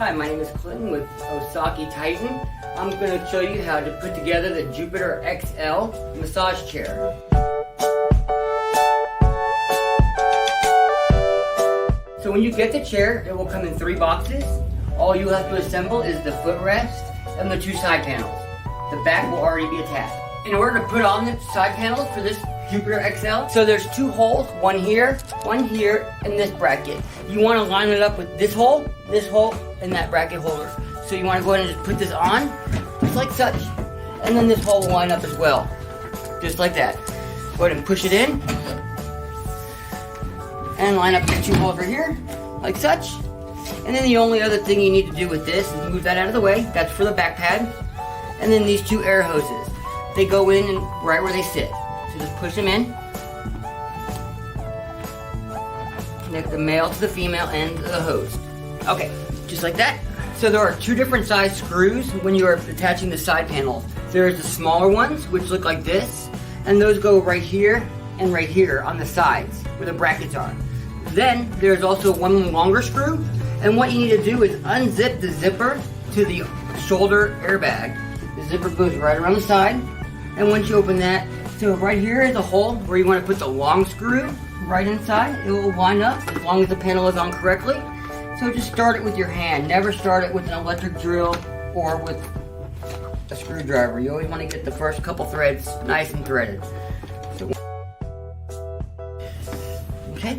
Hi, my name is Clinton with Osaki Titan. I'm going to show you how to put together the Jupiter XL massage chair. So when you get the chair, it will come in 3 boxes. All you have to assemble is the footrest and the 2 side panels. The back will already be attached. In order to put on the side panels for this Jupiter XL, so there's 2 holes, one here, and this bracket. You want to line it up with this hole, and that bracket holder. So you want to go ahead and just put this on, just like such. And then this hole will line up as well, just like that. Go ahead and push it in, and line up the 2 holes right here, like such. And then the only other thing you need to do with this is move that out of the way. That's for the back pad. And then these 2 air hoses. They go in and right where they sit. So just push them in. Connect the male to the female end of the hose. Okay, just like that. So there are 2 different size screws when you are attaching the side panels. There's the smaller ones, which look like this, and those go right here and right here on the sides where the brackets are. Then there's also one longer screw, and what you need to do is unzip the zipper to the shoulder airbag. The zipper goes right around the side, and once you open that, so right here is a hole where you want to put the long screw right inside. It will line up as long as the panel is on correctly. So just start it with your hand. Never start it with an electric drill or with a screwdriver. You always want to get the first couple threads nice and threaded. So, okay.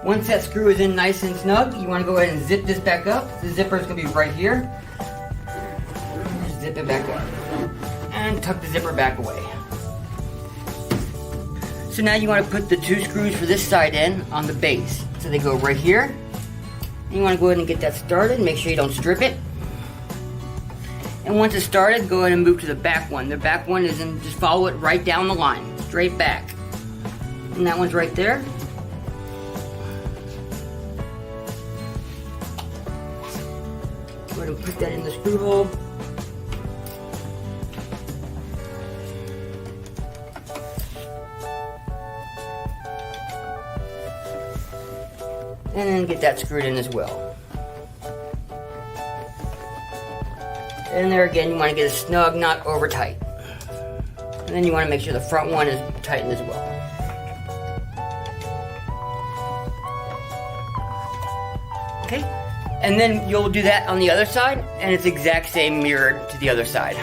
Once that screw is in nice and snug, you want to go ahead and zip this back up. The zipper is going to be right here. Just zip it back up. And tuck the zipper back away. So now you want to put the 2 screws for this side in on the base. So they go right here. And you want to go ahead and get that started. Make sure you don't strip it. And once it's started, go ahead and move to the back one. The back one is in, just follow it right down the line, straight back. And that one's right there. Go ahead and put that in the screw hole. And then get that screwed in as well. And there again, you want to get a snug, not over tight. And then you want to make sure the front one is tightened as well. Okay, and then you'll do that on the other side, and it's exact same mirrored to the other side.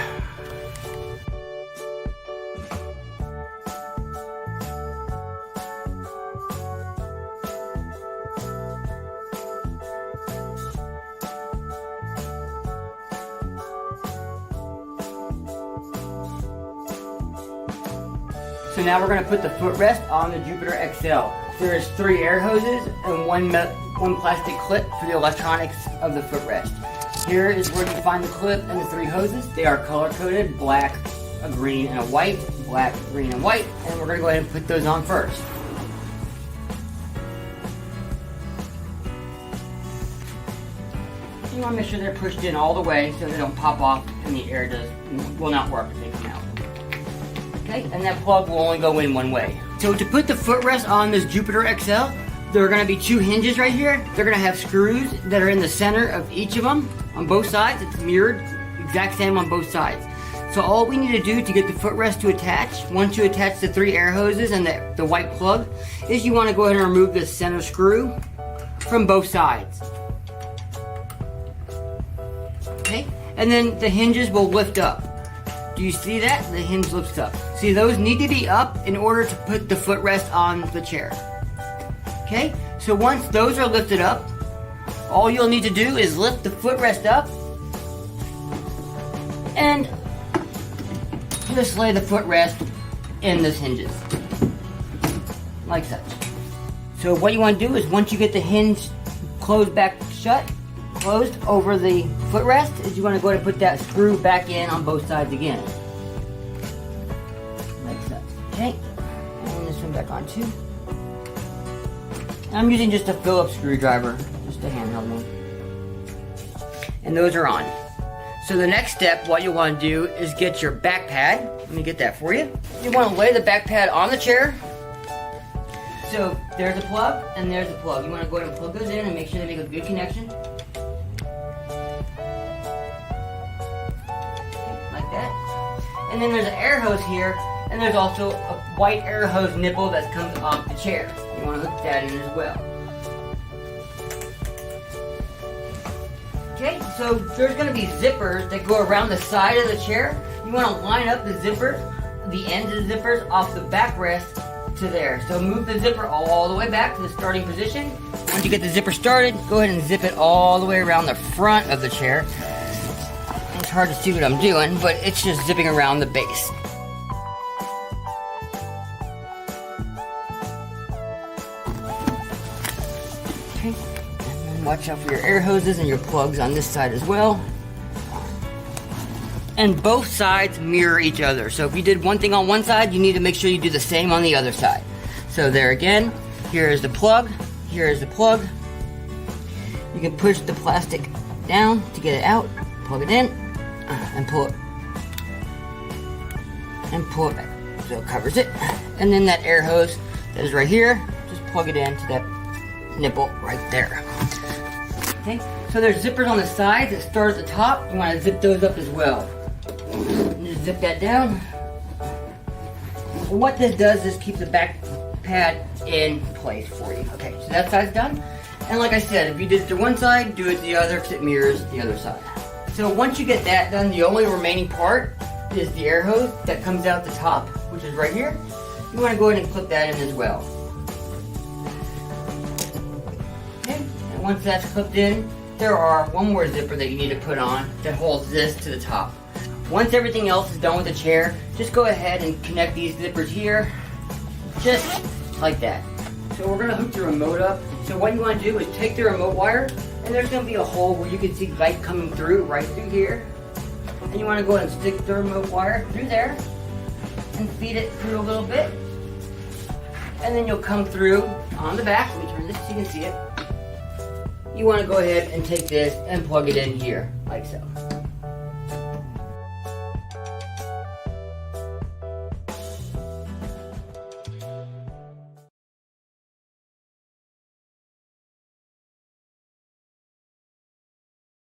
So now we're going to put the footrest on the Jupiter XL. There's 3 air hoses and one plastic clip for the electronics of the footrest. Here is where you find the clip and the 3 hoses. They are color-coded, black, a green, and a white. Black, green, and white. And we're going to go ahead and put those on first. You want to make sure they're pushed in all the way so they don't pop off and the air will not work if they come out. Okay, and that plug will only go in one way. So to put the footrest on this Jupiter XL, there are going to be 2 hinges right here. They're going to have screws that are in the center of each of them on both sides. It's mirrored, exact same on both sides. So all we need to do to get the footrest to attach, once you attach the 3 air hoses and the white plug, is you want to go ahead and remove the center screw from both sides. Okay, and then the hinges will lift up. Do you see that? The hinge lifts up. See, those need to be up in order to put the footrest on the chair. Okay, so once those are lifted up, all you'll need to do is lift the footrest up and just lay the footrest in those hinges, like such. So what you want to do is once you get the hinge closed over the footrest, is you want to go ahead and put that screw back in on both sides again. Like such. Okay. And this one back on too. And I'm using just a Phillips screwdriver, just a handheld one. And those are on. So the next step, what you want to do is get your back pad. Let me get that for you. You want to lay the back pad on the chair. So there's a plug and there's a plug. You want to go ahead and plug those in and make sure they make a good connection. Like that. And then there's an air hose here, and there's also a white air hose nipple that comes off the chair. You want to hook that in as well. Okay, so there's going to be zippers that go around the side of the chair. You want to line up the zippers, the ends of the zippers off the backrest to there. So move the zipper all the way back to the starting position. Once you get the zipper started, go ahead and zip it all the way around the front of the chair. It's hard to see what I'm doing, but it's just zipping around the base. Okay, and then watch out for your air hoses and your plugs on this side as well. And both sides mirror each other. So if you did one thing on one side, you need to make sure you do the same on the other side. So there again, here is the plug, here is the plug. You can push the plastic down to get it out, plug it in, and pull it back. So it covers it. And then that air hose that is right here, just plug it into that nipple right there. Okay, so there's zippers on the sides that start at the top. You want to zip those up as well. Just zip that down. What this does is keep the back pad in place for you. Okay, so that side's done. And like I said, if you did it to one side, do it to the other because it mirrors the other side. So once you get that done, the only remaining part is the air hose that comes out the top, which is right here. You want to go ahead and clip that in as well. Okay, and once that's clipped in, there are one more zipper that you need to put on that holds this to the top. Once everything else is done with the chair, just go ahead and connect these zippers here, just like that. So we're going to hook the remote up. So what you want to do is take the remote wire, and there's going to be a hole where you can see light coming through, right through here. And you want to go ahead and stick the remote wire through there, and feed it through a little bit. And then you'll come through on the back. Let me turn this so you can see it. You want to go ahead and take this and plug it in here, like so.